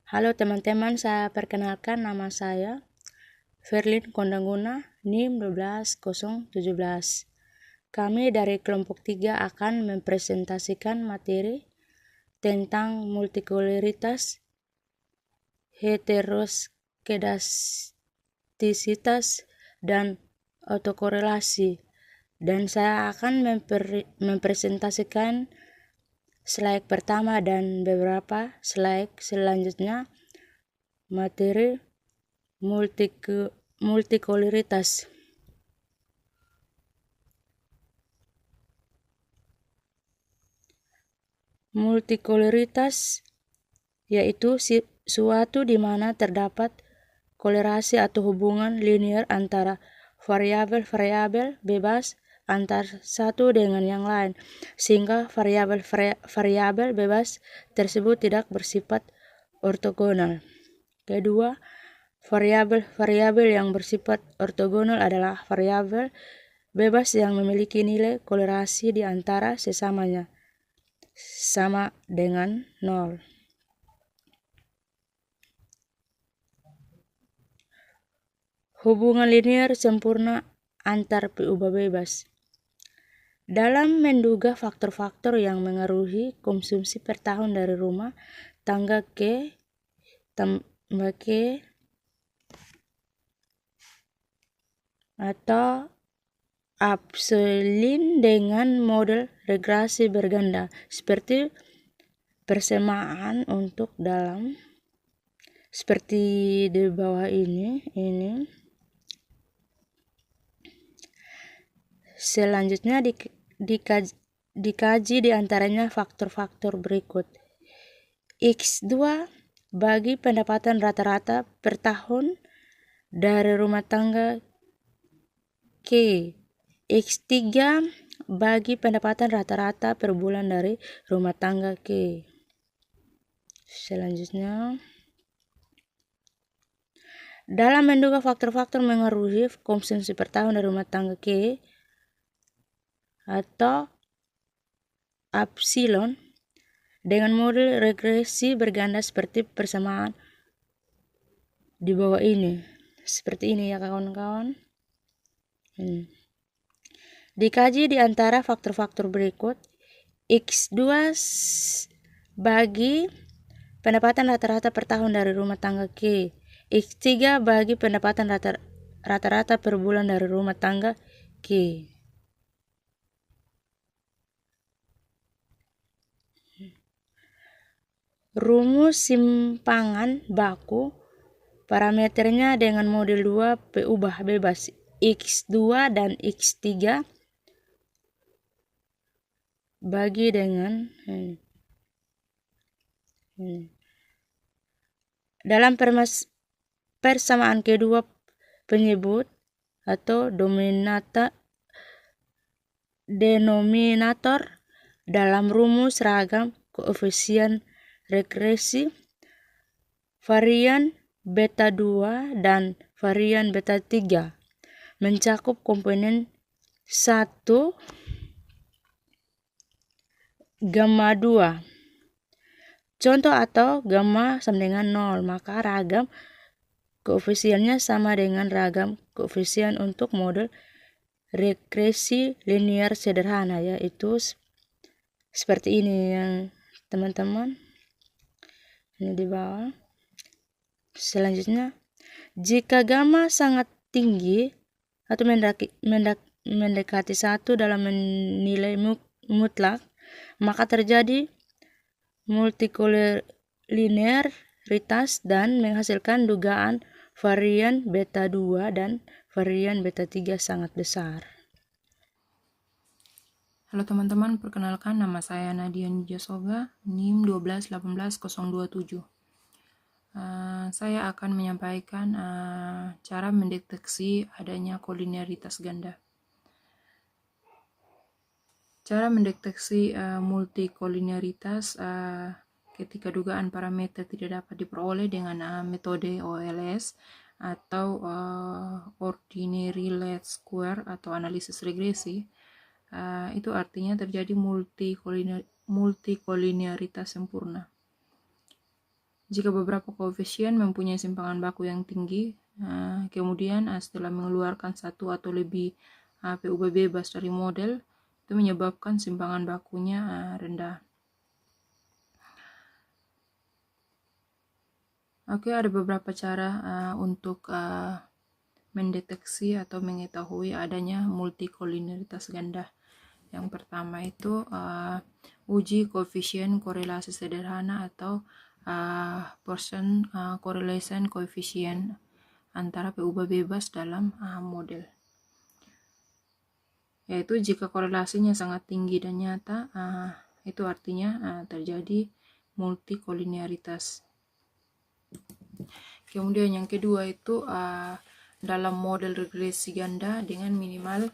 Halo teman-teman, saya perkenalkan nama saya Verlin Kondanguna, NIM 12017. Kami dari kelompok 3 akan mempresentasikan materi tentang multikulturalitas, heteroskedastisitas, dan autokorelasi. Dan saya akan mempresentasikan slide pertama dan beberapa slide selanjutnya materi multikulturalitas. Multikulturalitas yaitu suatu di mana terdapat kolerasi atau hubungan linear antara variabel-variabel bebas antar satu dengan yang lain, sehingga variabel bebas tersebut tidak bersifat ortogonal. Kedua, variabel-variabel yang bersifat ortogonal adalah variabel bebas yang memiliki nilai kolerasi di antara sesamanya sama dengan 0. Hubungan linear sempurna antar PU bebas. Dalam menduga faktor-faktor yang mengaruhi konsumsi per tahun dari rumah tangga atau Upselling dengan model regresi berganda seperti persamaan untuk dalam seperti di bawah ini. Selanjutnya dikaji di antaranya faktor-faktor berikut. X2 bagi pendapatan rata-rata per tahun dari rumah tangga K. X3 bagi pendapatan rata-rata per bulan dari rumah tangga K. Selanjutnya, dalam menduga faktor-faktor mengaruhi konsumsi per tahun dari rumah tangga K atau Epsilon dengan model regresi berganda seperti persamaan di bawah ini. Seperti ini ya kawan-kawan. Dikaji di antara faktor-faktor berikut. X2 bagi pendapatan rata-rata per tahun dari rumah tangga K. X3 bagi pendapatan rata-rata per bulan dari rumah tangga K. Rumus simpangan baku parameternya dengan model 2 PU bebas X2 dan X3 bagi dengan dalam persamaan kedua penyebut atau denominator dalam rumus ragam koefisien regresi varian beta 2 dan varian beta 3 mencakup komponen 1 gamma 2. Contoh atau gamma sama dengan 0, maka ragam koefisiennya sama dengan ragam koefisien untuk model regresi linear sederhana, yaitu seperti ini yang teman-teman. Ini di bawah. Selanjutnya, jika gamma sangat tinggi atau mendekati 1 dalam nilai mutlak, maka terjadi multikulturalitas dan menghasilkan dugaan varian beta 2 dan varian beta 3 sangat besar. Halo teman-teman, perkenalkan nama saya Nadia Nijasoga, NIM 1218027. Saya akan menyampaikan cara mendeteksi adanya kolinearitas ganda. Cara mendeteksi multikolinearitas ketika dugaan parameter tidak dapat diperoleh dengan metode OLS atau ordinary least square atau analisis regresi. Itu artinya terjadi multikolinearitas sempurna. Jika beberapa koefisien mempunyai simpangan baku yang tinggi, kemudian setelah mengeluarkan satu atau lebih PUB bebas dari model, itu menyebabkan simpangan bakunya rendah. Oke, ada beberapa cara untuk mendeteksi atau mengetahui adanya multikolineritas ganda. Yang pertama itu uji koefisien korelasi sederhana atau Poisson correlation coefficient antara PUB bebas dalam model. Yaitu jika korelasinya sangat tinggi dan nyata, itu artinya terjadi multikolinearitas. Kemudian yang kedua itu dalam model regresi ganda dengan minimal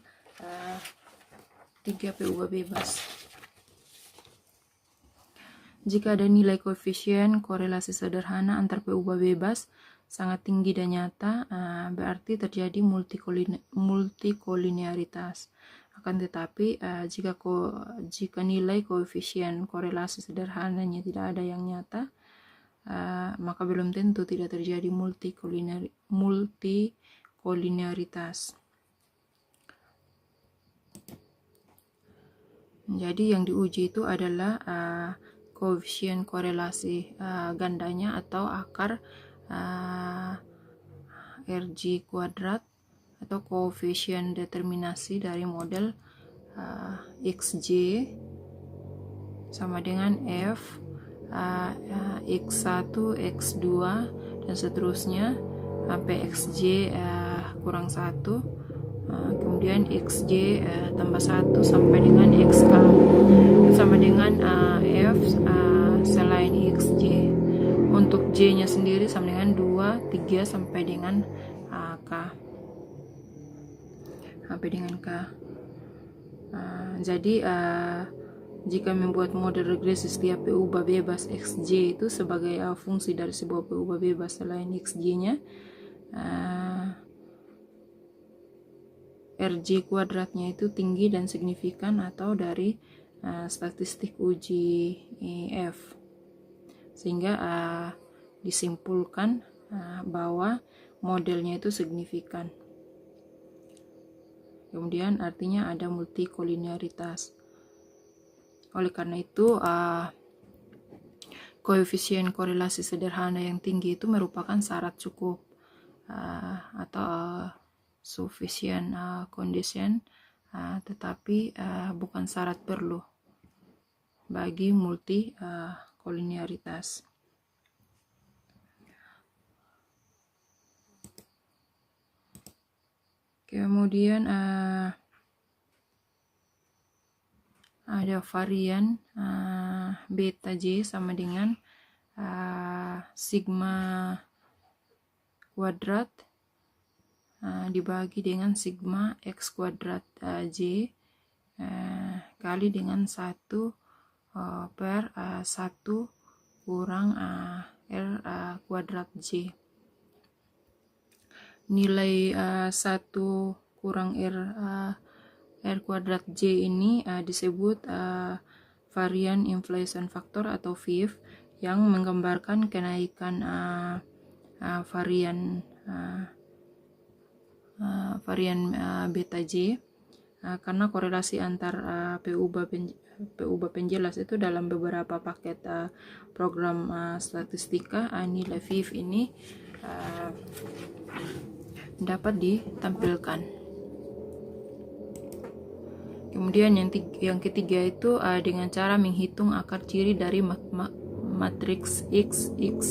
3 PUB bebas. Jika ada nilai koefisien korelasi sederhana antar PUB bebas sangat tinggi dan nyata, berarti terjadi multikolinearitas. Akan tetapi jika nilai koefisien korelasi sederhananya tidak ada yang nyata, maka belum tentu tidak terjadi multikolinearitas. Jadi yang diuji itu adalah koefisien korelasi gandanya atau akar RG kuadrat atau koefisien determinasi dari model XJ sama dengan F X1, X2 dan seterusnya sampai XJ kurang 1, kemudian XJ tambah 1 sampai dengan XK sama dengan F selain XJ. Untuk J nya sendiri sama dengan 2, 3 sampai dengan K. Sampai dengan K. Jadi jika membuat model regresi setiap PUB bebas XJ itu sebagai fungsi dari sebuah PUB bebas selain XJ-nya, RJ kuadratnya itu tinggi dan signifikan atau dari statistik uji F, sehingga disimpulkan bahwa modelnya itu signifikan. Kemudian artinya ada multikolinearitas. Oleh karena itu, koefisien korelasi sederhana yang tinggi itu merupakan syarat cukup atau sufficient condition, tetapi bukan syarat perlu bagi multikolinearitas. Kemudian ada varian beta J sama dengan sigma kuadrat dibagi dengan sigma X kuadrat J kali dengan 1 per 1 kurang R kuadrat J. Nilai 1 kurang R kuadrat J ini disebut varian inflation factor atau VIF yang menggambarkan kenaikan varian beta J karena korelasi antar PUB penjelas itu dalam beberapa paket program statistika, nilai VIF ini dapat ditampilkan. Kemudian yang ketiga itu dengan cara menghitung akar ciri dari matriks XX.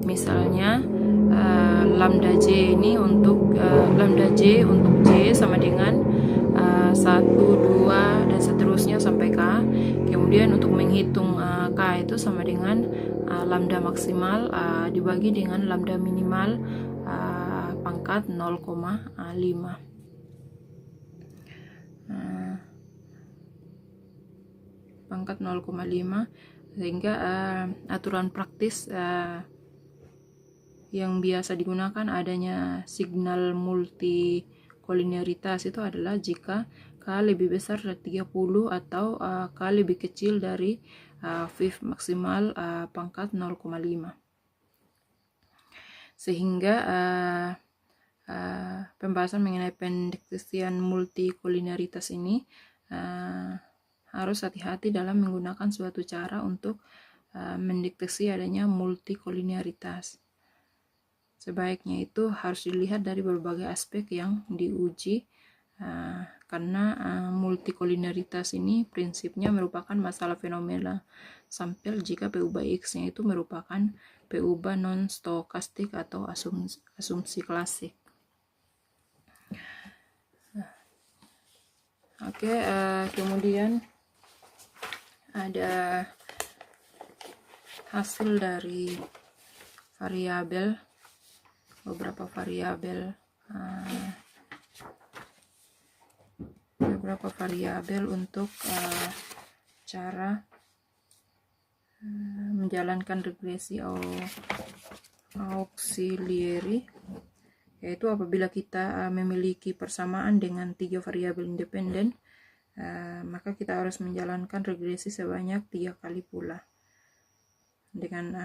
Misalnya lambda J ini untuk lambda J untuk J sama dengan 1, 2 dan seterusnya sampai K. Kemudian untuk menghitung K itu sama dengan lambda maksimal dibagi dengan lambda minimal pangkat 0,5. Pangkat 0,5, sehingga aturan praktis yang biasa digunakan adanya signal multikolinearitas itu adalah jika K lebih besar dari 30 atau K lebih kecil dari VIF maksimal pangkat 0,5. sehingga pembahasan mengenai pendeteksian multikolineritas ini harus hati-hati dalam menggunakan suatu cara untuk mendeteksi adanya multikolineritas. Sebaiknya itu harus dilihat dari berbagai aspek yang diuji, karena multikolineritas ini prinsipnya merupakan masalah fenomena sampel jika PU by X nya itu merupakan PU by non-stokastik atau asumsi klasik. Oke, kemudian ada hasil dari variabel, beberapa variabel untuk cara menjalankan regresi auxiliary, yaitu apabila kita memiliki persamaan dengan 3 variabel independen, maka kita harus menjalankan regresi sebanyak 3 kali pula dengan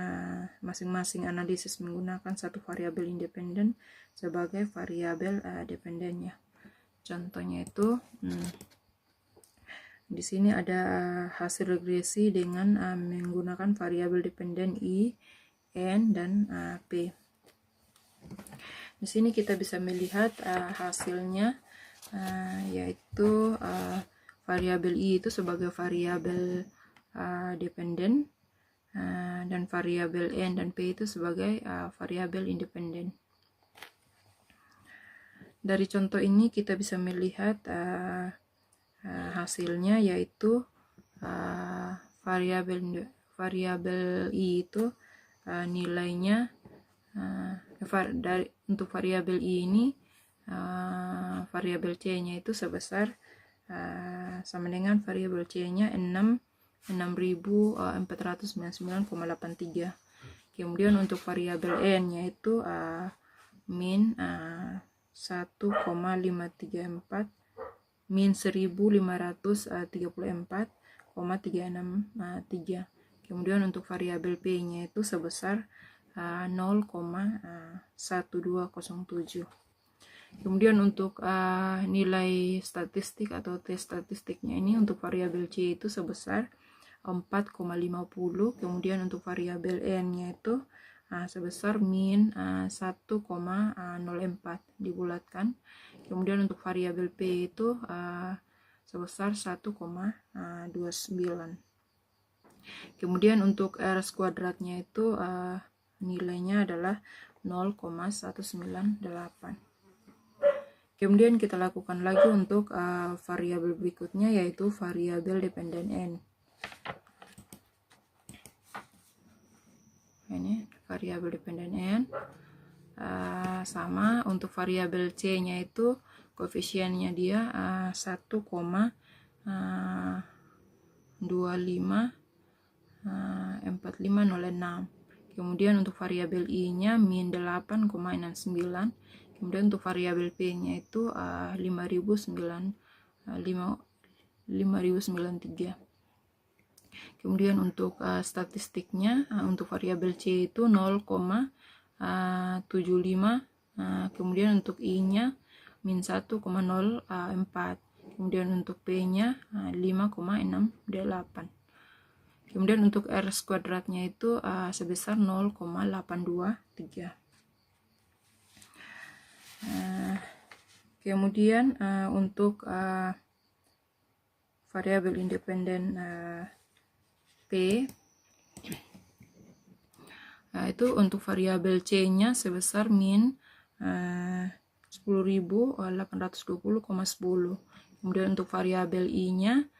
masing-masing analisis menggunakan satu variabel independen sebagai variabel dependennya. Contohnya itu di sini ada hasil regresi dengan menggunakan variabel dependen I, N, dan P. Di sini kita bisa melihat hasilnya, yaitu variabel I itu sebagai variabel dependen, dan variabel N dan P itu sebagai variabel independen. Dari contoh ini kita bisa melihat hasilnya, yaitu variabel I itu nilainya untuk variabel I ini variabel C-nya itu sebesar sama dengan variabel C-nya 6.499,83. Kemudian untuk variabel N-nya itu min 1,534, min 1.534,363. Kemudian untuk variabel P-nya itu sebesar 0,1207. Kemudian untuk nilai statistik atau tes statistiknya ini untuk variabel C itu sebesar 4,50. Kemudian untuk variabel N-nya itu sebesar min 1,04 dibulatkan. Kemudian untuk variabel P itu sebesar 1,29. Kemudian untuk R kuadratnya itu nilainya adalah 0,198. Kemudian kita lakukan lagi untuk variabel berikutnya, yaitu variabel dependen N. Ini variabel dependen N. Sama untuk variabel C-nya itu koefisiennya dia 1,254506. Kemudian untuk variabel I-nya min 8,69. Kemudian untuk variabel P-nya itu 5093. Kemudian untuk statistiknya untuk variabel C itu 0,75. Kemudian untuk I-nya min 1,04. Kemudian untuk P-nya 5,68. Kemudian untuk R kuadratnya itu sebesar 0,823. Kemudian untuk variabel independen P, itu untuk variabel C-nya sebesar min 10.820,10. Kemudian untuk variabel I-nya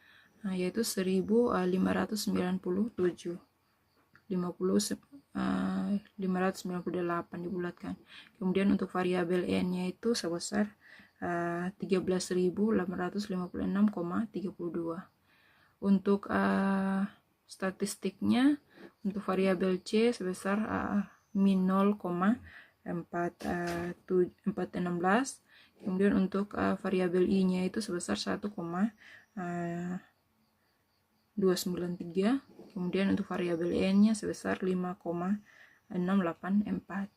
yaitu 1.597,598 dibulatkan. Kemudian untuk variabel N-nya itu sebesar 13.856,32. Untuk statistiknya untuk variabel C sebesar min 0,416. Kemudian untuk variabel I-nya itu sebesar 1,293. Kemudian untuk variabel N-nya sebesar 5,684.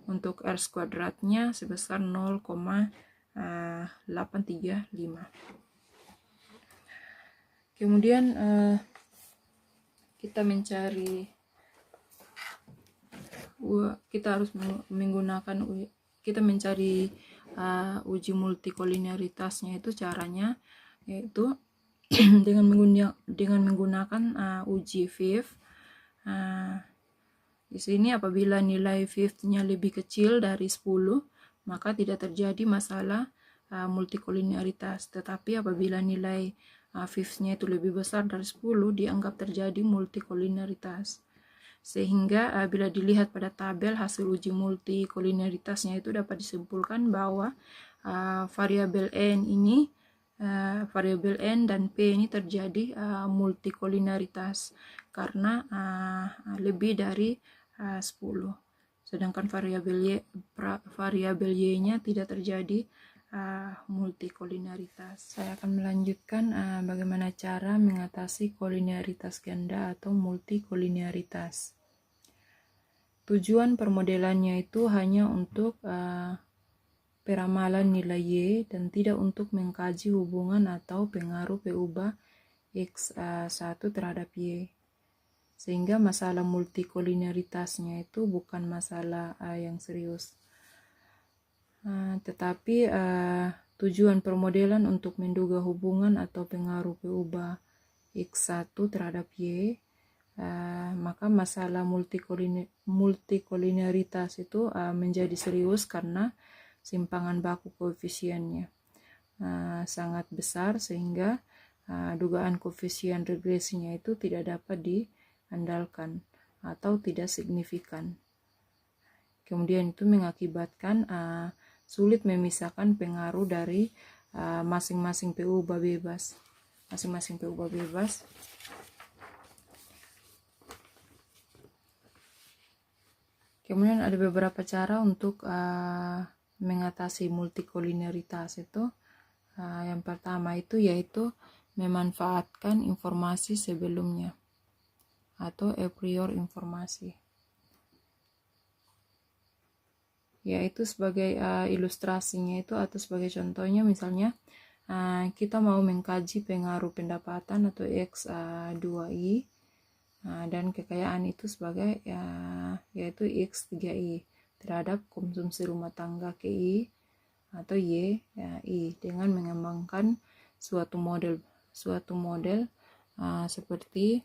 untuk R kuadratnya sebesar 0,835. Kemudian kita mencari, kita harus menggunakan, kita mencari uji multikolineritasnya. Itu caranya yaitu dengan menggunakan uji fifth. Di sini apabila nilai fifth-nya lebih kecil dari 10, maka tidak terjadi masalah multikolineritas. Tetapi apabila nilai fifth-nya itu lebih besar dari 10, dianggap terjadi multikolineritas. Sehingga bila dilihat pada tabel hasil uji multikolineritasnya itu dapat disimpulkan bahwa variabel n ini, variabel n dan p ini terjadi multikolineritas karena lebih dari 10. Sedangkan variabel y-nya tidak terjadi multikolineritas. Saya akan melanjutkan bagaimana cara mengatasi kolineritas ganda atau multikolineritas. Tujuan permodelannya itu hanya untuk peramalan nilai y dan tidak untuk mengkaji hubungan atau pengaruh peubah x1 terhadap y. Sehingga masalah multikolineritasnya itu bukan masalah yang serius. Tetapi tujuan permodelan untuk menduga hubungan atau pengaruh peubah x1 terhadap y, maka masalah multikolineritas itu menjadi serius karena simpangan baku koefisiennya sangat besar, sehingga dugaan koefisien regresinya itu tidak dapat diandalkan atau tidak signifikan. Kemudian itu mengakibatkan sulit memisahkan pengaruh dari masing-masing peubah bebas. Kemudian ada beberapa cara untuk mengatasi multikolineritas itu. Yang pertama itu yaitu memanfaatkan informasi sebelumnya atau a priori informasi. Yaitu sebagai ilustrasinya itu atau sebagai contohnya, misalnya kita mau mengkaji pengaruh pendapatan atau X2I dan kekayaan itu sebagai yaitu X3I terhadap konsumsi rumah tangga KI atau YI dengan mengembangkan suatu model seperti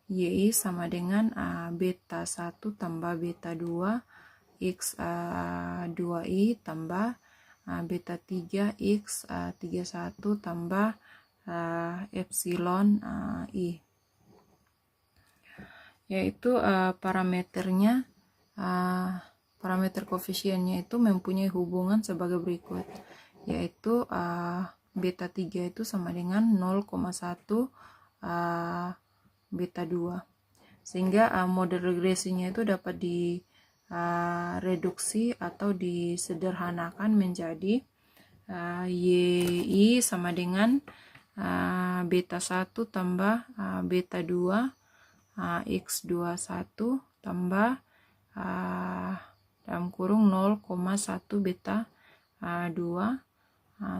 YI sama dengan beta 1 tambah beta 2 X2I tambah beta 3 X31 tambah epsilon I, yaitu parameternya, parameter koefisiennya itu mempunyai hubungan sebagai berikut, yaitu beta 3 itu sama dengan 0,1 beta 2, sehingga model regresinya itu dapat direduksi atau disederhanakan menjadi YI sama dengan beta 1 tambah beta 2 X21 tambah dalam kurung 0,1 beta 2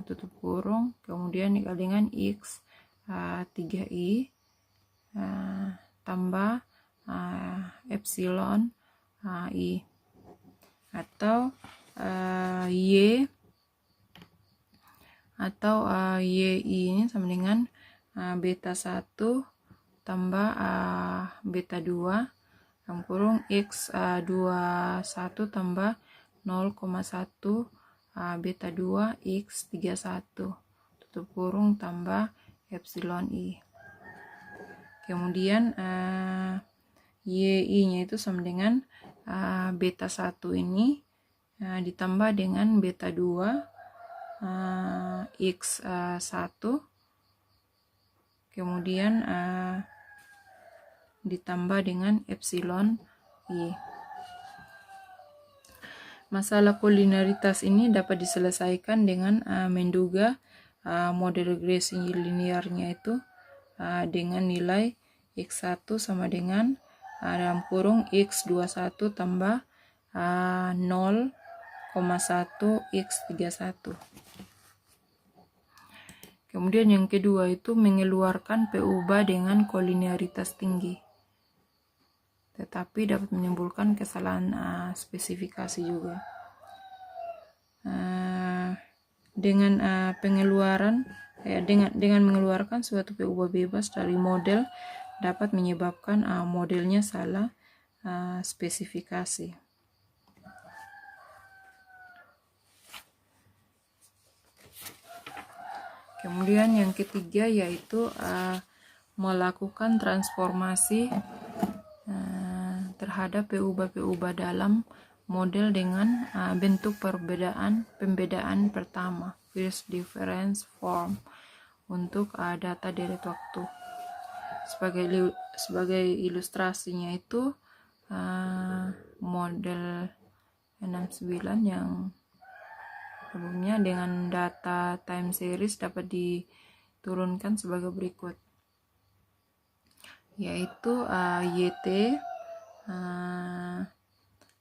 tutup kurung, kemudian dikali dengan X3I tambah epsilon I, atau Y atau YI ini sama dengan beta 1 tambah beta 2 dalam kurung X21 tambah 0,1 beta 2 X31 tutup kurung tambah epsilon I. Kemudian YI nya itu sama dengan beta 1 ini ditambah dengan beta 2 X1, kemudian ditambah dengan epsilon I. Masalah kolineritas ini dapat diselesaikan dengan menduga model regresi linearnya itu dengan nilai X1 sama dengan dalam kurung X21 tambah 0,1 X31. Kemudian yang kedua itu mengeluarkan P ubah dengan kolinearitas tinggi, tetapi dapat menimbulkan kesalahan spesifikasi juga. Dengan pengeluaran dengan mengeluarkan suatu P ubah bebas dari model dapat menyebabkan modelnya salah spesifikasi. Kemudian yang ketiga yaitu melakukan transformasi terhadap P ubah dalam model dengan bentuk pembedaan pertama, first difference form, untuk data deret waktu. Sebagai ilustrasinya itu model 69 yang sebelumnya dengan data time series dapat diturunkan sebagai berikut, yaitu YT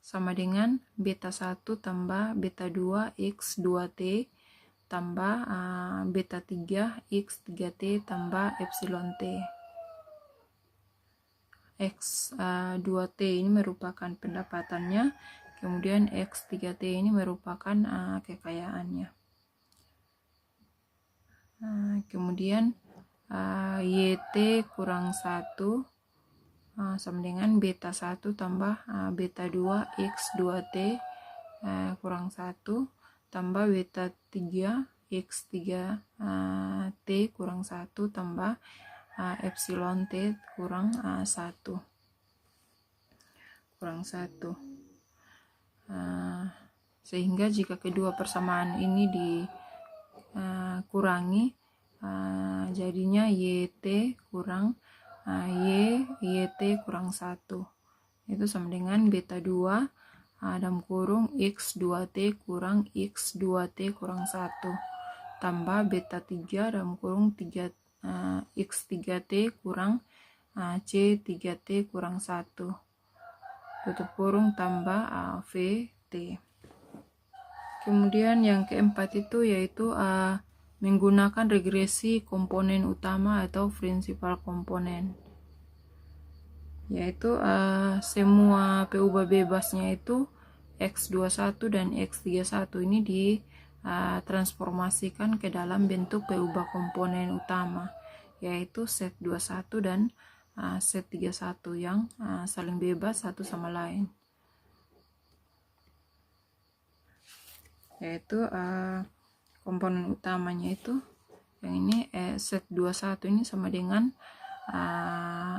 sama dengan beta 1 tambah beta 2 X2T tambah beta 3 X3T tambah epsilon T. X2T ini merupakan pendapatannya, kemudian X3T ini merupakan kekayaannya. Kemudian YT kurang 1 sama dengan beta 1 tambah beta 2 X2T kurang 1 tambah beta 3 X3T kurang 1 tambah epsilon T kurang 1 sehingga jika kedua persamaan ini dikurangi jadinya YT kurang YT kurang 1 itu sama dengan beta 2 dalam kurung X2T kurang X2T kurang 1 tambah beta 3 dalam kurung X3T kurang C3T kurang 1 tutup kurung tambah VT. Kemudian yang keempat itu yaitu menggunakan regresi komponen utama atau principal komponen, yaitu semua P ubah bebasnya itu X21 dan X31 ini ditransformasikan ke dalam bentuk P ubah komponen utama, yaitu set 21 dan set 31 yang saling bebas satu sama lain, yaitu komponen utamanya itu yang ini set 21 ini sama dengan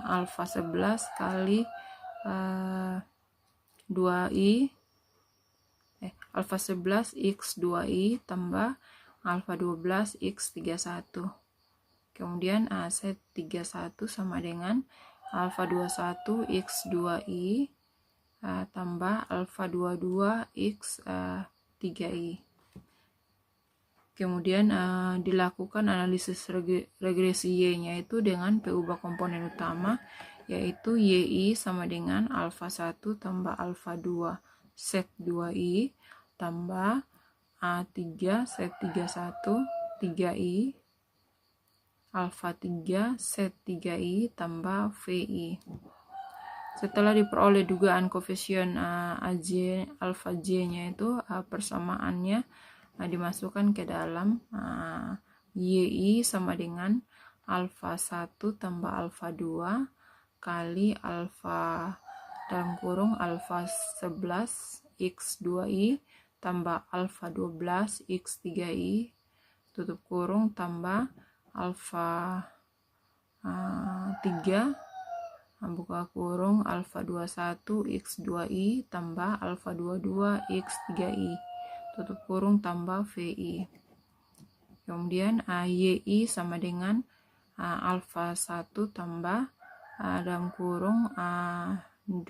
alpha 11 kali 2i alpha 11 x 2i tambah alpha 12 x 31. Kemudian set 31 sama dengan alpha 21 x 2i tambah alpha 22 x 3i. Kemudian dilakukan analisis regresi Y-nya itu dengan P ubah komponen utama, yaitu YI sama dengan alpha 1 tambah alpha 2 set 2i tambah A3 set 31 3i alpha 3 set 3i tambah VI. Setelah diperoleh dugaan koefisien AJ alpha J-nya itu persamaannya dimasukkan ke dalam YI sama dengan alpha 1 tambah alpha 2 kali alpha dalam kurung alpha 11 x 2i tambah alpha 12 x 3i tutup kurung tambah alpha 3 buka kurung alpha 21 x 2i tambah alpha 22 x 3i tutup kurung tambah VI. Kemudian YI sama dengan alpha 1 tambah dalam kurung 2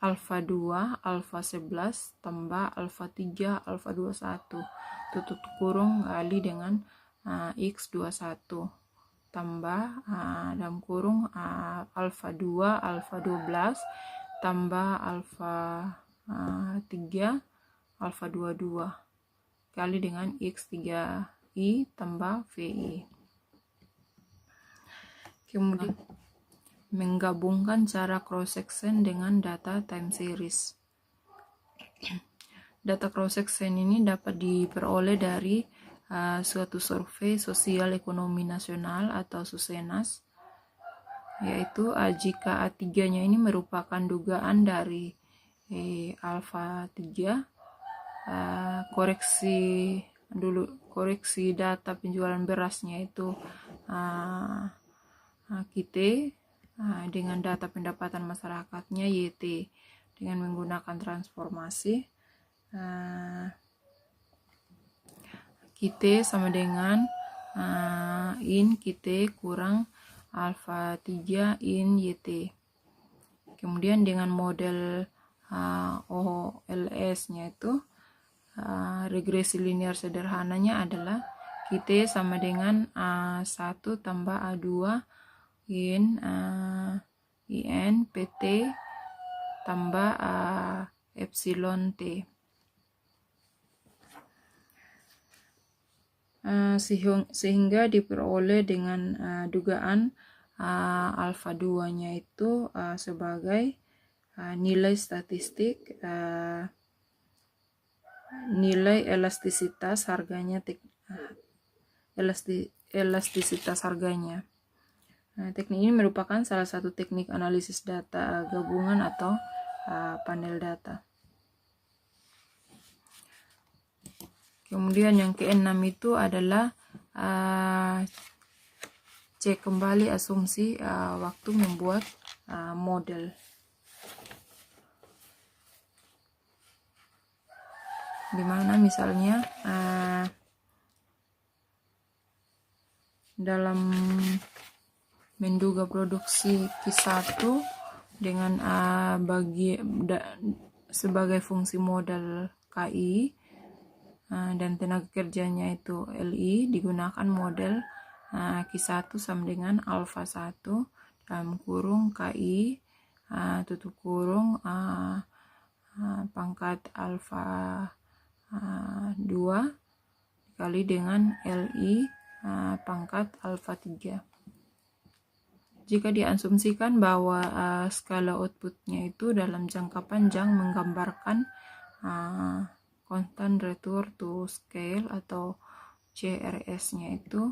alpha 2 alpha 11 tambah alpha 3 alpha 21 tutup kurung kali dengan x 21 tambah dalam kurung alfa 2, alfa 12 tambah alfa 3, alfa 22 kali dengan X3I tambah VI. Kemudian menggabungkan cara cross section dengan data time series. Data cross section ini dapat diperoleh dari suatu survei sosial ekonomi nasional atau Susenas, yaitu jika A3-nya ini merupakan dugaan dari alfa 3, koreksi data penjualan berasnya itu kita dengan data pendapatan masyarakatnya YT dengan menggunakan transformasi kita sama dengan in kita kurang alfa 3 in YT. Kemudian dengan model OLS nya itu regresi linear sederhananya adalah kita sama dengan A1 tambah A2 in IN PT tambah epsilon T. Sehingga diperoleh dengan dugaan alfa 2 nya itu sebagai nilai statistik nilai elastisitas harganya elastisitas harganya. Teknik ini merupakan salah satu teknik analisis data gabungan atau panel data. Kemudian yang keenam itu adalah cek kembali asumsi waktu membuat model. Dimana misalnya dalam menduga produksi Q1 dengan sebagai fungsi modal KI dan tenaga kerjanya itu LI, digunakan model Q1 sama dengan alfa 1 dalam kurung KI tutup kurung pangkat alfa 2 dikali dengan LI pangkat alfa 3. Jika diasumsikan bahwa skala outputnya itu dalam jangka panjang menggambarkan constant return to scale atau CRS-nya itu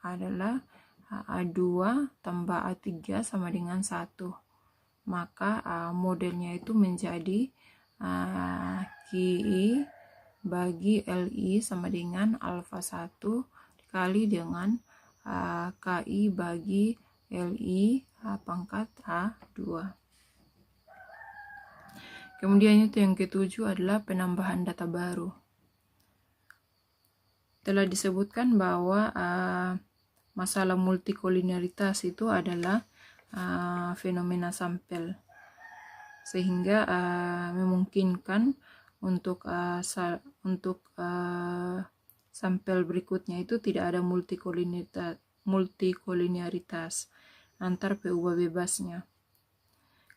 adalah A2 tambah A3 sama dengan 1. Maka modelnya itu menjadi KI bagi LI sama dengan alfa 1 dikali dengan KI bagi LI pangkat A2. Kemudian itu yang ketujuh adalah penambahan data baru. Telah disebutkan bahwa masalah multikolinearitas itu adalah fenomena sampel, sehingga memungkinkan untuk sampel berikutnya itu tidak ada multikolinearitas antar PU bebasnya.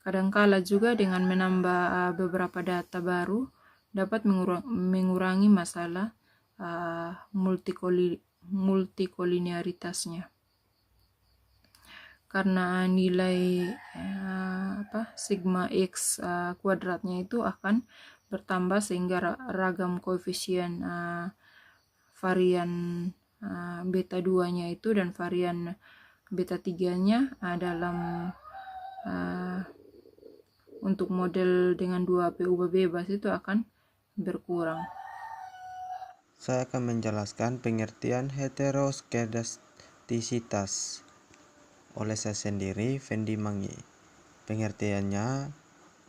Kadangkala juga dengan menambah beberapa data baru dapat mengurangi masalah multikolinearitasnya. Karena nilai sigma X kuadratnya itu akan bertambah sehingga ragam koefisien varian beta 2-nya itu dan varian beta 3-nya dalam untuk model dengan 2 PU bebas itu akan berkurang. Saya akan menjelaskan pengertian heteroskedastisitas oleh saya sendiri, Fendi Mangi. Pengertiannya,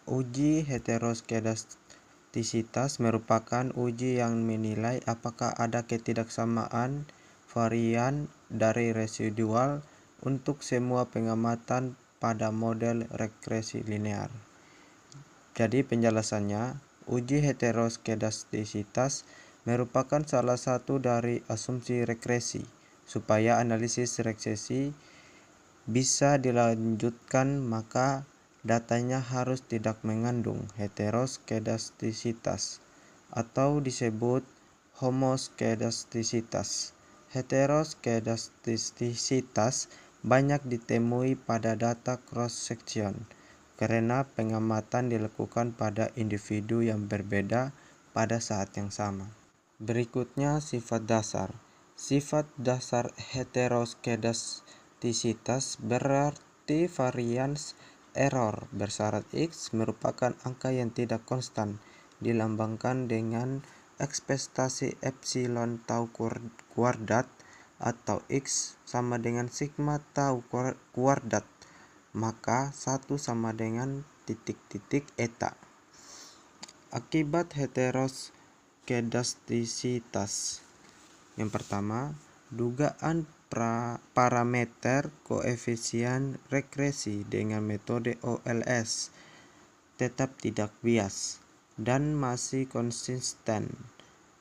uji heteroskedastisitas merupakan uji yang menilai apakah ada ketidaksamaan varian dari residual untuk semua pengamatan pada model regresi linear. Jadi penjelasannya, uji heteroskedastisitas merupakan salah satu dari asumsi regresi Supaya analisis regresi bisa dilanjutkan, maka datanya harus tidak mengandung heteroskedastisitas atau disebut homoskedastisitas. Heteroskedastisitas banyak ditemui pada data cross-section karena pengamatan dilakukan pada individu yang berbeda pada saat yang sama. Berikutnya sifat dasar. Sifat dasar heteroskedastisitas berarti varians error bersyarat X merupakan angka yang tidak konstan, dilambangkan dengan ekspektasi epsilon tau kuadrat atau X sama dengan sigma tau kuadrat, maka 1 sama dengan titik-titik eta. Akibat heteroskedastisitas. Yang pertama, dugaan parameter koefisien regresi dengan metode OLS tetap tidak bias dan masih konsisten,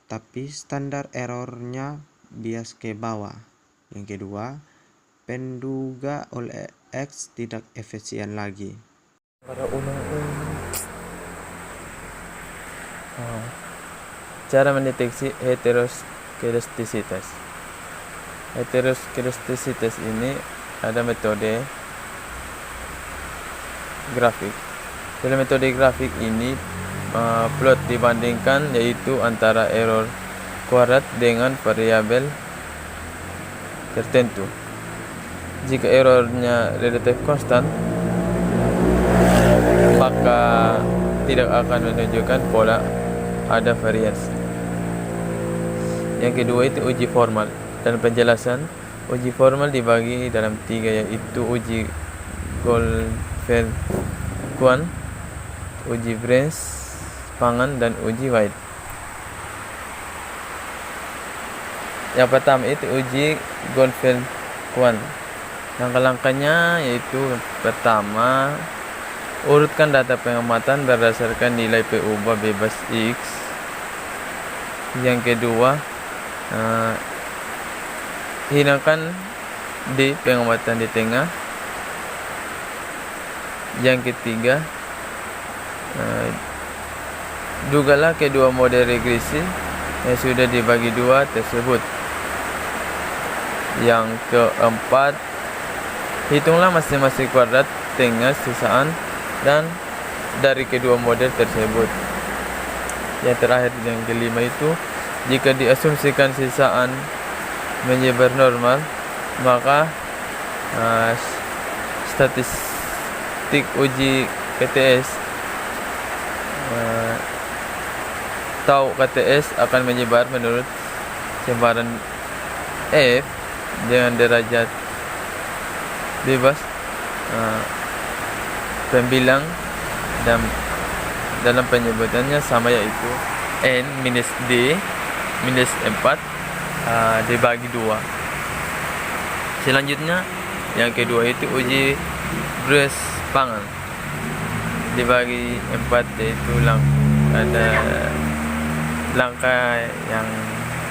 tapi standar errornya bias ke bawah. Yang kedua, penduga OLX tidak efisien lagi. Cara mendeteksi heteroskedastisitas. Heteroskedastisitas ini ada metode grafik. Dalam metode grafik ini plot dibandingkan, yaitu antara error kuadrat dengan variabel tertentu. Jika errornya relatif konstan, maka tidak akan menunjukkan pola ada variasi. Yang kedua itu uji formal. Dan penjelasan uji formal dibagi dalam 3, yaitu uji Goldfeld-Quandt, uji Brent-Spagan, dan uji White. Yang pertama itu uji Goldfeld-Quandt. Langkah-langkahnya yaitu pertama, urutkan data pengamatan berdasarkan nilai P ubah bebas X. Yang kedua, hinakan D pengamatan di tengah. Yang ketiga, dugalah kedua model regresi yang sudah dibagi 2 tersebut. Yang keempat, hitunglah masing-masing kuadrat tengah sisaan dan dari kedua model tersebut. Yang terakhir, yang kelima itu, jika diasumsikan sisaan menyebar normal, maka statistik uji KTS tau KTS akan menyebar menurut sebaran F dengan derajat bebas pembilang dan dalam penyebutannya sama, yaitu N minus D minus 4 dibagi 2. Selanjutnya yang kedua itu uji Brent-Spagan dibagi 4, yaitu ada langkah yang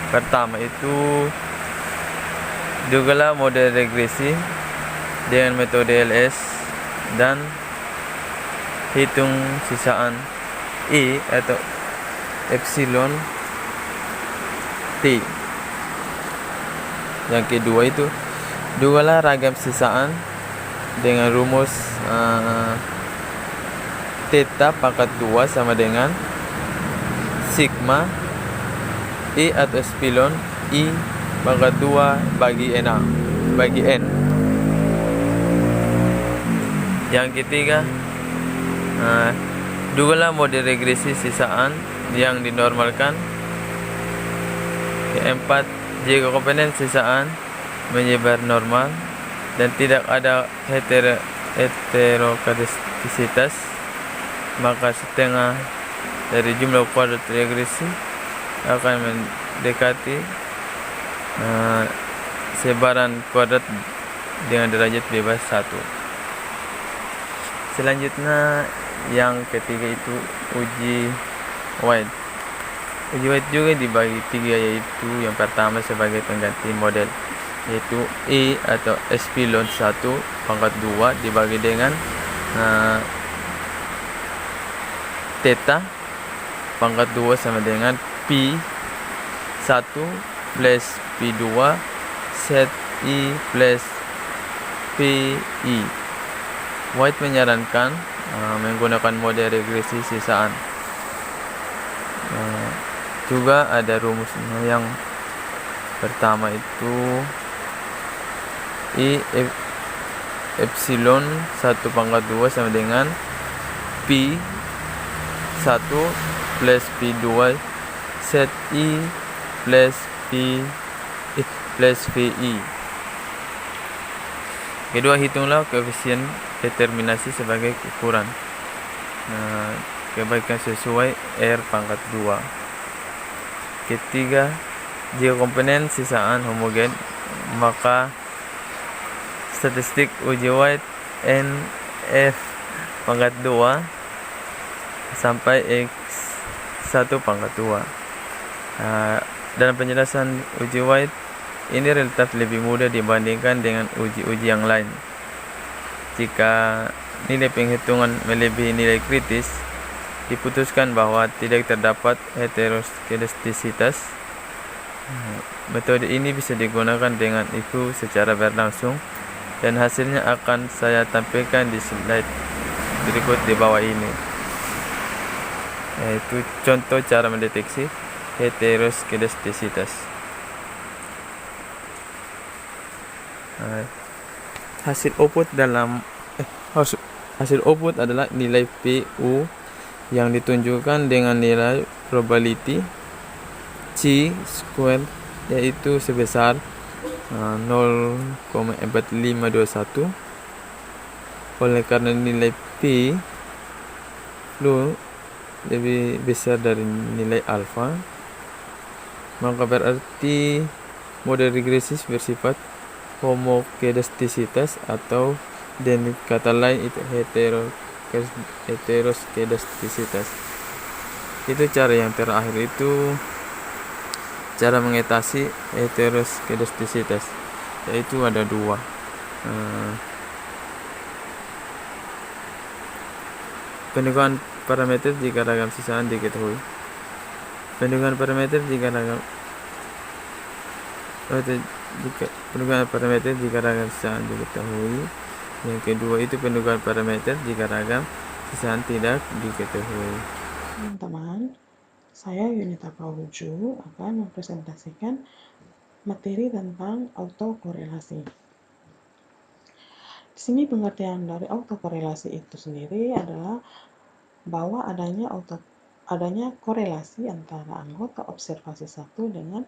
pertama itu dugalah model regresi dengan metode LS dan hitung sisaan E atau epsilon T. Yang kedua itu dugalah ragam sisaan dengan rumus theta pangkat 2 sama dengan sigma E atau epsilon I pangkat 2 bagi N. Yang ketiga, dugalah model regresi sisaan yang dinormalkan. Keempat, jika komponen sisaan menyebar normal dan tidak ada heteroskedastisitas, maka setengah dari jumlah kuadrat regresi akan mendekati sebaran kuadrat dengan derajat bebas 1. Selanjutnya yang ketiga itu uji White. Uji White juga dibagi 3, yaitu yang pertama sebagai pengganti model yaitu E atau epsilon 1 pangkat 2 dibagi dengan theta pangkat 2 sama dengan pi 1 plus pi 2 set I plus pi. White menyarankan menggunakan mode regresi sisaan. Juga ada rumusnya yang pertama itu I epsilon 1 pangkat 2 sama dengan pi 1 plus pi 2 set I plus pi plus pi. Kedua, hitunglah koefisien determinasi sebagai ukuran kebaikan sesuai R pangkat 2. Ketiga, jika komponen sisaan homogen, maka statistik uji White NF pangkat 2 sampai X1 pangkat 2. Dalam penjelasan uji White, ini relatif lebih mudah dibandingkan dengan uji-uji yang lain. Jika nilai penghitungan melebihi nilai kritis, diputuskan bahwa tidak terdapat heteroskedastisitas. Metode ini bisa digunakan dengan IQ secara berlangsung, dan hasilnya akan saya tampilkan di slide berikut di bawah ini, yaitu contoh cara mendeteksi heteroskedastisitas. Hasil output adalah nilai PU yang ditunjukkan dengan nilai probability C square, yaitu sebesar 0,4521. Oleh karena nilai P lebih besar dari nilai alfa, maka berarti model regresif bersifat homoskedastisitas, atau dengan kata lain itu heteroskedastisitas. Itu cara yang terakhir, itu cara mengatasi heteroskedastisitas, yaitu ada dua. Pendugaan parameter jika ragam sisaan diketahui. Pendugaan parameter jika ragam sisaan diketahui. Yang kedua itu pendugaan parameter jika ragam sisaan tidak diketahui. Teman-teman, saya Yunita Pauju akan mempresentasikan materi tentang autokorelasi. Di sini pengertian dari autokorelasi itu sendiri adalah bahwa adanya korelasi antara anggota observasi satu dengan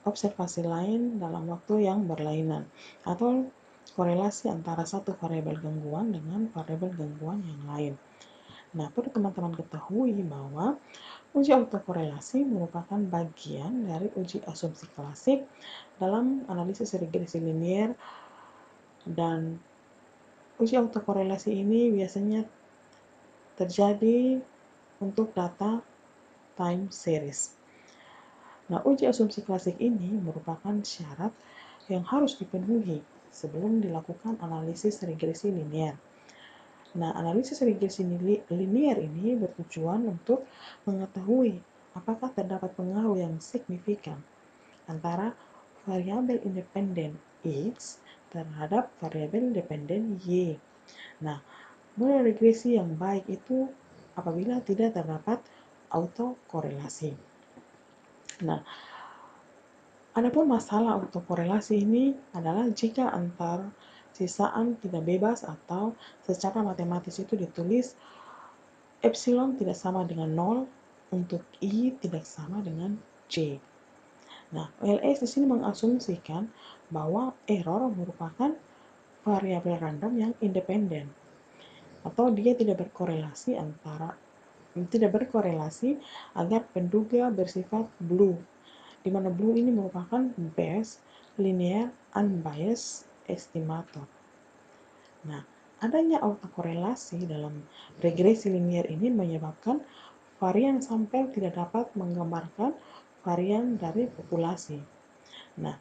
observasi lain dalam waktu yang berlainan, atau korelasi antara satu variabel gangguan dengan variabel gangguan yang lain. Nah, perlu teman-teman ketahui bahwa uji autokorelasi merupakan bagian dari uji asumsi klasik dalam analisis regresi linier, dan uji autokorelasi ini biasanya terjadi untuk data time series. Nah, uji asumsi klasik ini merupakan syarat yang harus dipenuhi sebelum dilakukan analisis regresi linier. Nah, analisis regresi linier ini bertujuan untuk mengetahui apakah terdapat pengaruh yang signifikan antara variabel independen X terhadap variabel dependen Y. Nah, model regresi yang baik itu apabila tidak terdapat autokorelasi. Nah, adapun masalah autokorelasi ini adalah jika antar sisaan tidak bebas, atau secara matematis itu ditulis epsilon tidak sama dengan 0 untuk I tidak sama dengan J. Nah, OLS di sini mengasumsikan bahwa error merupakan variabel random yang independen, atau dia tidak berkorelasi agar penduga bersifat blue, di mana blue ini merupakan best linear unbiased estimator. Nah, adanya autokorelasi dalam regresi linier ini menyebabkan varian sampel tidak dapat menggambarkan varian dari populasi. Nah,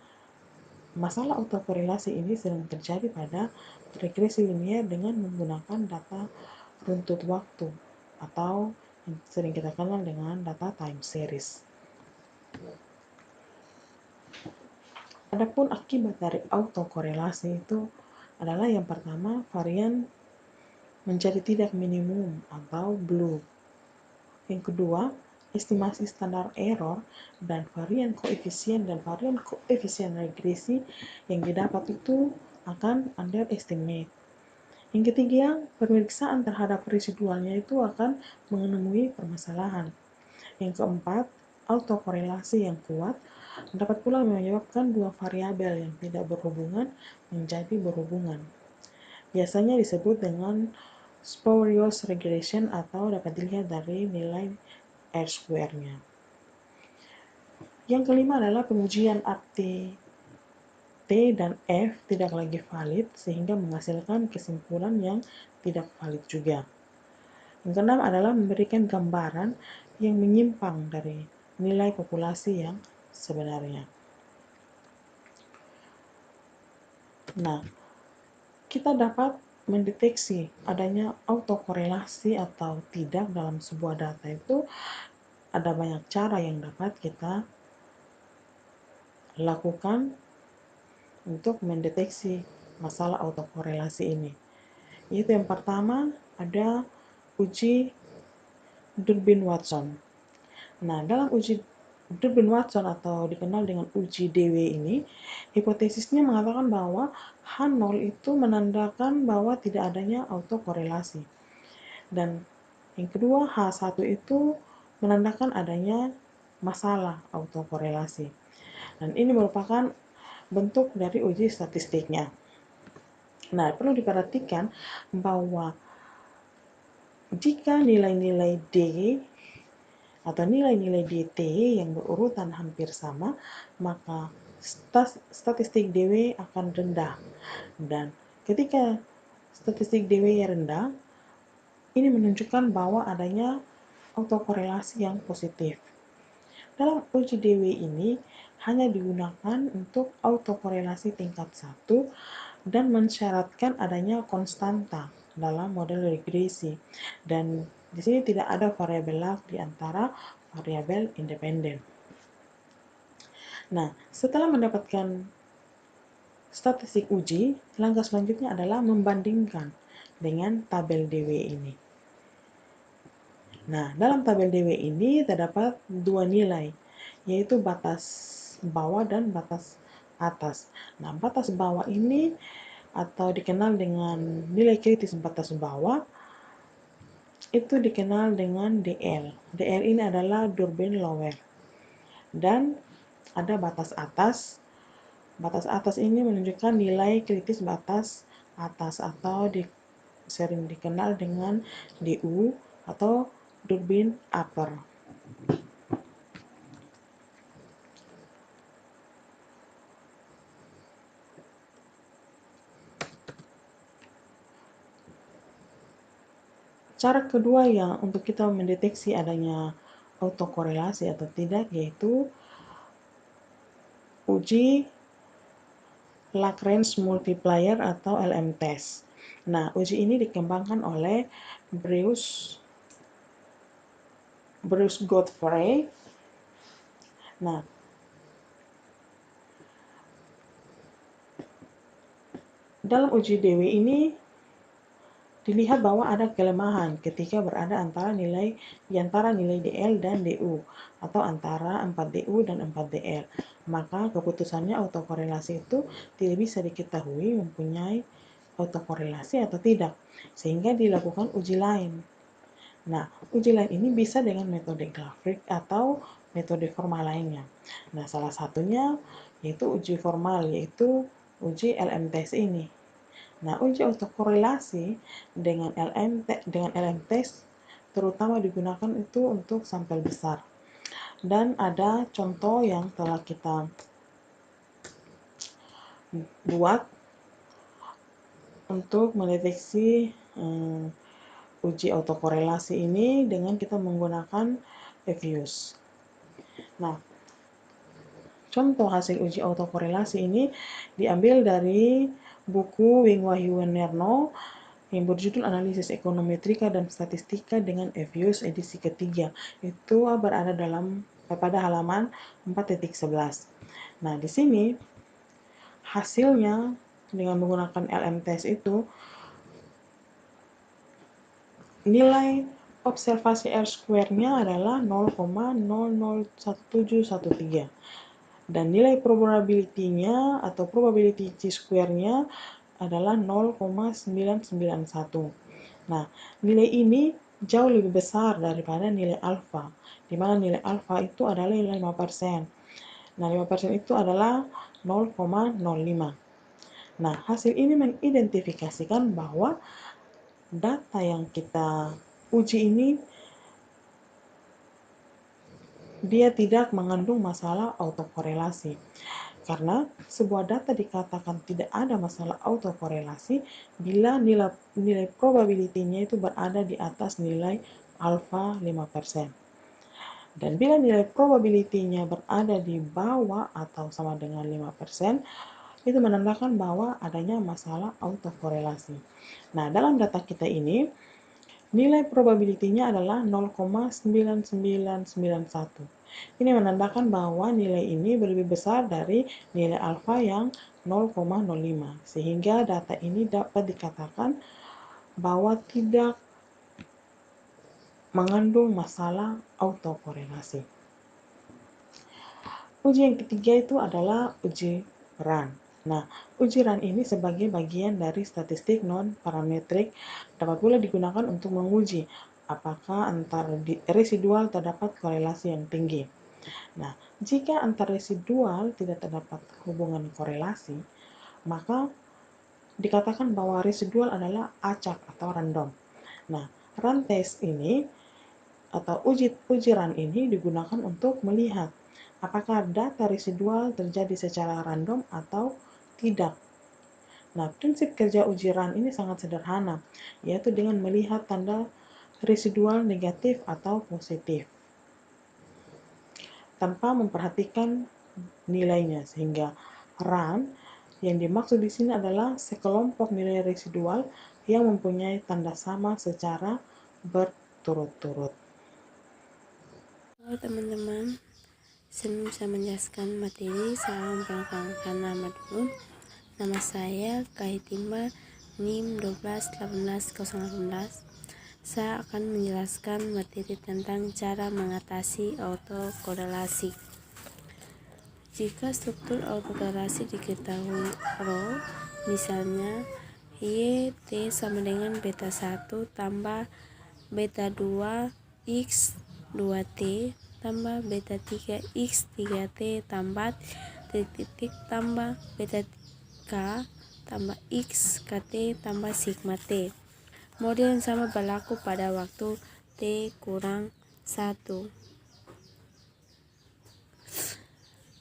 masalah autokorelasi ini sering terjadi pada regresi linier dengan menggunakan data runtut waktu atau yang sering kita kenal dengan data time series. Adapun akibat dari autokorelasi itu adalah yang pertama, varian menjadi tidak minimum atau blue. Yang kedua, estimasi standar error dan varian koefisien regresi yang didapat itu akan underestimate. Yang ketiga, pemeriksaan terhadap residualnya itu akan menemui permasalahan. Yang keempat, autokorelasi yang kuat dapat pula menyebabkan dua variabel yang tidak berhubungan menjadi berhubungan. Biasanya disebut dengan spurious regression atau dapat dilihat dari nilai R-square-nya. Yang kelima adalah pengujian arti T dan F tidak lagi valid sehingga menghasilkan kesimpulan yang tidak valid juga. Yang keenam adalah memberikan gambaran yang menyimpang dari nilai populasi yang sebenarnya. Nah, kita dapat mendeteksi adanya autokorelasi atau tidak dalam sebuah data itu ada banyak cara yang dapat kita lakukan untuk mendeteksi masalah autokorelasi ini. Yaitu yang pertama ada uji Durbin-Watson. Nah, dalam uji Durbin-Watson atau dikenal dengan uji DW ini, hipotesisnya mengatakan bahwa H0 itu menandakan bahwa tidak adanya autokorelasi. Dan yang kedua, H1 itu menandakan adanya masalah autokorelasi. Dan ini merupakan bentuk dari uji statistiknya. Nah, perlu diperhatikan bahwa jika nilai-nilai D atau nilai-nilai DT yang berurutan hampir sama, maka statistik DW akan rendah. Dan ketika statistik DW rendah, ini menunjukkan bahwa adanya autokorelasi yang positif. Dalam uji DW ini hanya digunakan untuk autokorelasi tingkat 1 dan mensyaratkan adanya konstanta dalam model regresi. Dan di sini tidak ada variabel log di antara variabel independen. Nah, setelah mendapatkan statistik uji, langkah selanjutnya adalah membandingkan dengan tabel DW ini. Nah, dalam tabel DW ini terdapat dua nilai, yaitu batas bawah dan batas atas. Nah, batas bawah ini atau dikenal dengan nilai kritis batas bawah itu dikenal dengan DL. DL ini adalah Durbin lower. Dan ada batas atas. Batas atas ini menunjukkan nilai kritis batas atas atau sering dikenal dengan DU atau Durbin upper. Cara kedua yang untuk kita mendeteksi adanya autokorelasi atau tidak yaitu uji Lagrange multiplier atau LM test. Nah, uji ini dikembangkan oleh Bruce Godfrey. Nah, dalam uji DW ini dilihat bahwa ada kelemahan ketika berada antara nilai DL dan DU atau antara 4DU dan 4DL. Maka keputusannya autokorelasi itu tidak bisa diketahui mempunyai autokorelasi atau tidak, sehingga dilakukan uji lain. Nah, uji lain ini bisa dengan metode Glavrik atau metode formal lainnya. Nah, salah satunya yaitu uji formal, yaitu uji LM test ini. Nah, uji autokorelasi dengan LM test terutama digunakan itu untuk sampel besar. Dan ada contoh yang telah kita buat untuk mendeteksi uji autokorelasi ini dengan kita menggunakan Evius. Nah, Contoh hasil uji autokorelasi ini diambil dari buku Wing Wahyunerno yang berjudul Analisis Ekonometrika dan Statistika dengan Evius edisi ketiga. Itu berada pada halaman 4.11. Nah, di sini hasilnya dengan menggunakan LMTS itu nilai observasi R-square-nya adalah 0,001713 dan nilai probability-nya atau probability chi-square-nya adalah 0,991. Nah, nilai ini jauh lebih besar daripada nilai alfa, di mana nilai alfa itu adalah 5%. Nah, 5% itu adalah 0,05. Nah, hasil ini mengidentifikasikan bahwa data yang kita uji ini dia tidak mengandung masalah autokorelasi. Karena sebuah data dikatakan tidak ada masalah autokorelasi bila nilai probability-nya itu berada di atas nilai alfa 5%. Dan bila nilai probability-nya berada di bawah atau sama dengan 5%, itu menandakan bahwa adanya masalah autokorelasi. Nah, dalam data kita ini, nilai probability-nya adalah 0,9991. Ini menandakan bahwa nilai ini lebih besar dari nilai alfa yang 0,05. Sehingga data ini dapat dikatakan bahwa tidak mengandung masalah autokorelasi. Uji yang ketiga itu adalah uji run. Nah, uji run ini sebagai bagian dari statistik non-parametrik dapat pula digunakan untuk menguji apakah antar residual terdapat korelasi yang tinggi. Nah, jika antar residual tidak terdapat hubungan korelasi, maka dikatakan bahwa residual adalah acak atau random. Nah, run test ini atau uji run ini digunakan untuk melihat apakah data residual terjadi secara random atau tidak. Nah, prinsip kerja uji run ini sangat sederhana, yaitu dengan melihat tanda residual negatif atau positif tanpa memperhatikan nilainya, sehingga run yang dimaksud di sini adalah sekelompok nilai residual yang mempunyai tanda sama secara berturut-turut. Halo teman-teman, sebelum saya menjelaskan materi, saya memperkenalkan nama dulu. Nama saya Kahitimba, NIM 1218018. Saya akan menjelaskan materi tentang cara mengatasi autokorelasi. Jika struktur autokorelasi diketahui rho, misalnya Y T sama dengan beta 1 tambah beta 2 X 2T tambah beta 3 X 3T tambah titik tambah beta K tambah X KT tambah sigma T. Model yang sama berlaku pada waktu T kurang 1.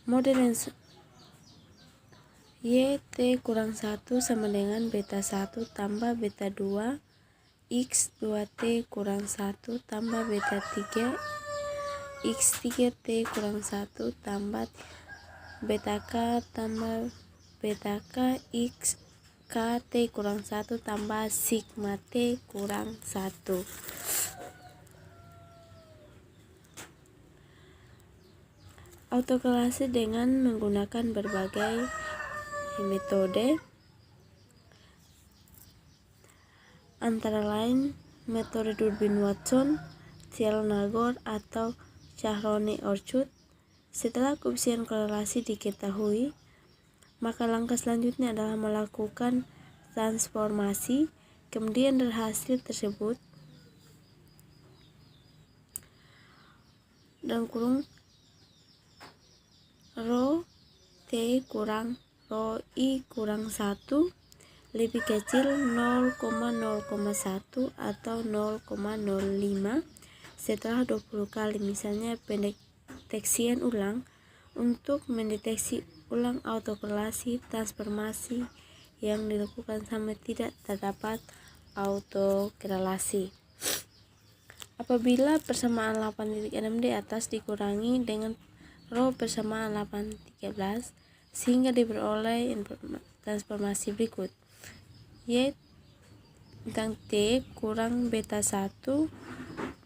Model yang Y T kurang 1 sama dengan beta 1 tambah beta 2 X 2T kurang 1 tambah beta 3 X 3T kurang 1 tambah beta K tambah beta K X K T kurang 1 tambah sigma T kurang 1. Autokorelasi dengan menggunakan berbagai metode, antara lain metode Durbin Watson, Thiel-Nagel atau Shahroni-Orchard. Setelah koefisien korelasi diketahui, maka langkah selanjutnya adalah melakukan transformasi. Kemudian dari hasil tersebut dalam kurung rho T kurang rho I kurang 1 lebih kecil 0,01 atau 0,05 setelah 20 kali. Misalnya pendeteksian ulang. Untuk mendeteksi ulang autokorelasi transformasi yang dilakukan sampai tidak terdapat autokorelasi. Apabila persamaan 8.6 di atas dikurangi dengan rho persamaan 813 sehingga diperoleh transformasi berikut. Y bintang T kurang beta 1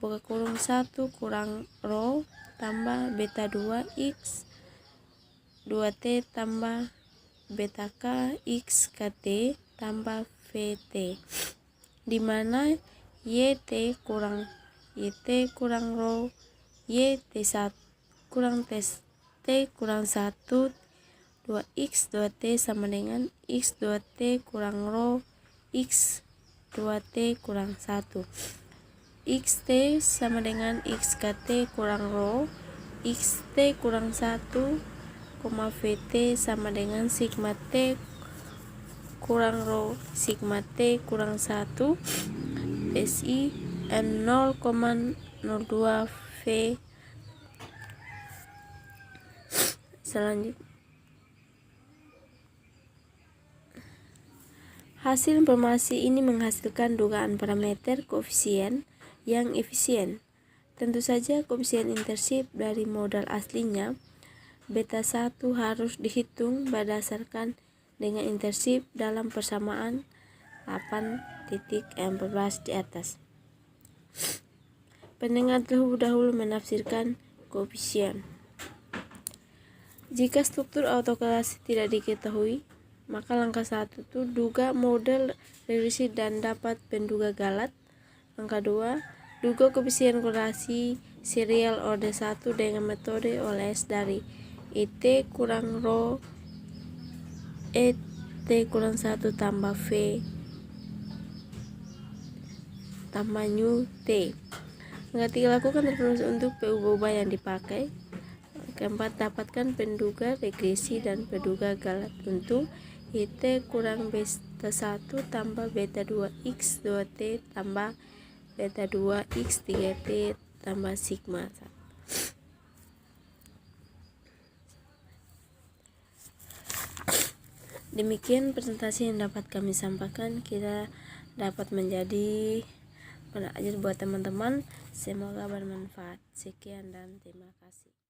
buka kurung 1 kurang rho tambah beta 2 X 2T tambah beta K X KT tambah VT, di mana YT kurang rho YT1 kurang T kurang 1 2X 2T sama dengan X 2T kurang rho X 2T kurang 1. XT sama dengan XKT kurang rho XT kurang 1, VT sama dengan sigma T kurang rho sigma T kurang 1 SI 0,02 V. Selanjutnya, hasil informasi ini menghasilkan dugaan parameter koefisien yang efisien. Tentu saja koefisien intershift dari modal aslinya beta 1 harus dihitung berdasarkan dengan intershift dalam persamaan 8.14 di atas. Pendengar terlebih dahulu menafsirkan koefisien. Jika struktur autokorelasi tidak diketahui, maka langkah 1 itu duga model regresi dan dapat penduga galat. Langkah 2, duga koefisien korelasi serial order 1 dengan metode OLS dari ET kurang rho ET kurang 1 tambah V tambah nu T. Langkah 3, lakukan transformasi untuk PU-ubah yang dipakai. Keempat, dapatkan penduga regresi dan penduga galat untuk ET kurang beta 1 tambah beta 2X 2T tambah beta 2X 3T tambah sigma 1. Demikian presentasi yang dapat kami sampaikan, kira dapat menjadi pelajaran buat teman-teman. Semoga bermanfaat. Sekian dan terima kasih.